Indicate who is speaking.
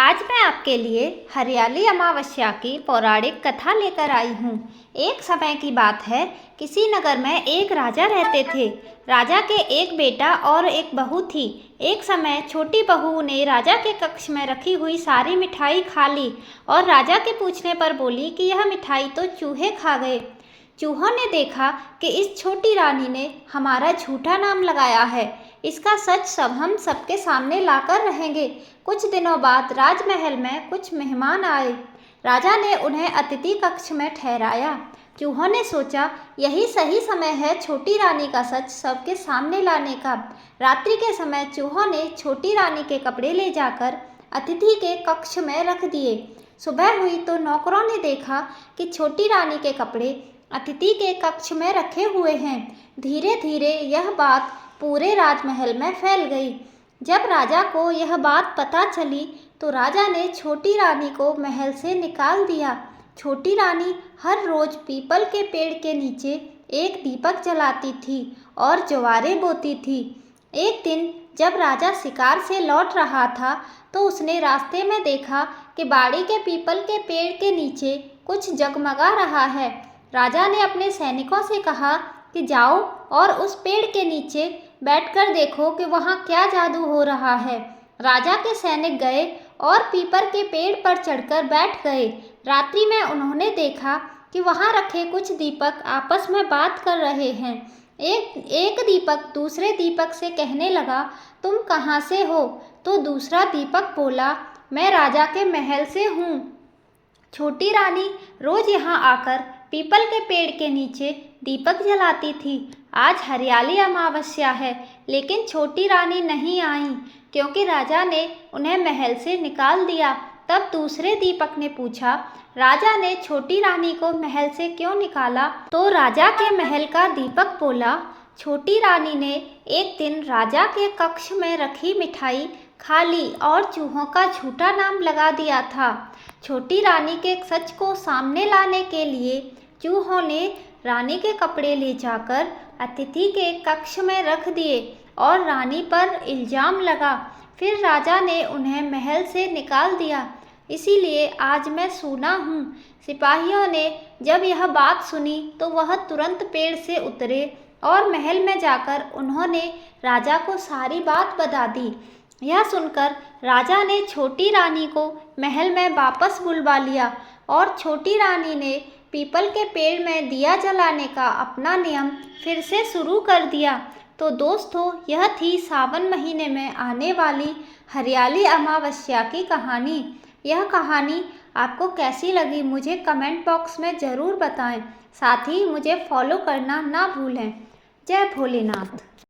Speaker 1: आज मैं आपके लिए हरियाली अमावस्या की पौराणिक कथा लेकर आई हूँ। एक समय की बात है, किसी नगर में एक राजा रहते थे। राजा के एक बेटा और एक बहू थी। एक समय छोटी बहू ने राजा के कक्ष में रखी हुई सारी मिठाई खा ली और राजा के पूछने पर बोली कि यह मिठाई तो चूहे खा गए। चूहों ने देखा कि इस छोटी रानी ने हमारा झूठा नाम लगाया है, इसका सच सब हम सबके सामने लाकर रहेंगे। कुछ दिनों बाद राजमहल में कुछ मेहमान आए। राजा ने उन्हें अतिथि कक्ष में ठहराया। चूहों ने सोचा यही सही समय है छोटी रानी का सच सबके सामने लाने का। रात्रि के समय चूहों ने छोटी रानी के कपड़े ले जाकर अतिथि के कक्ष में रख दिए। सुबह हुई तो नौकरों ने देखा कि छोटी रानी के कपड़े अतिथि के कक्ष में रखे हुए हैं। धीरे धीरे यह बात पूरे राजमहल में फैल गई। जब राजा को यह बात पता चली तो राजा ने छोटी रानी को महल से निकाल दिया। छोटी रानी हर रोज पीपल के पेड़ के नीचे एक दीपक जलाती थी और ज्वारे बोती थी। एक दिन जब राजा शिकार से लौट रहा था तो उसने रास्ते में देखा कि बाड़ी के पीपल के पेड़ के नीचे कुछ जगमगा रहा है। राजा ने अपने सैनिकों से कहा कि जाओ और उस पेड़ के नीचे बैठकर देखो कि वहाँ क्या जादू हो रहा है। राजा के सैनिक गए और पीपल के पेड़ पर चढ़कर बैठ गए। रात्रि में उन्होंने देखा कि वहाँ रखे कुछ दीपक आपस में बात कर रहे हैं। एक दीपक दूसरे दीपक से कहने लगा, तुम कहाँ से हो? तो दूसरा दीपक बोला, मैं राजा के महल से हूँ। छोटी रानी रोज यहाँ आकर पीपल के पेड़ के नीचे दीपक जलाती थी। आज हरियाली अमावस्या है, लेकिन छोटी रानी नहीं आई क्योंकि राजा ने उन्हें महल से निकाल दिया। तब दूसरे दीपक ने पूछा, राजा ने छोटी रानी को महल से क्यों निकाला? तो राजा के महल का दीपक बोला, छोटी रानी ने एक दिन राजा के कक्ष में रखी मिठाई खा ली और चूहों का झूठा नाम लगा दिया था। छोटी रानी के सच को सामने लाने के लिए चूहों ने रानी के कपड़े ले जाकर अतिथि के कक्ष में रख दिए और रानी पर इल्जाम लगा। फिर राजा ने उन्हें महल से निकाल दिया। इसीलिए आज मैं सूना हूँ। सिपाहियों ने जब यह बात सुनी तो वह तुरंत पेड़ से उतरे और महल में जाकर उन्होंने राजा को सारी बात बता दी। यह सुनकर राजा ने छोटी रानी को महल में वापस बुलवा लिया और छोटी रानी ने पीपल के पेड़ में दिया जलाने का अपना नियम फिर से शुरू कर दिया। तो दोस्तों, यह थी सावन महीने में आने वाली हरियाली अमावस्या की कहानी। यह कहानी आपको कैसी लगी मुझे कमेंट बॉक्स में ज़रूर बताएं। साथ ही मुझे फॉलो करना ना भूलें। जय भोलेनाथ।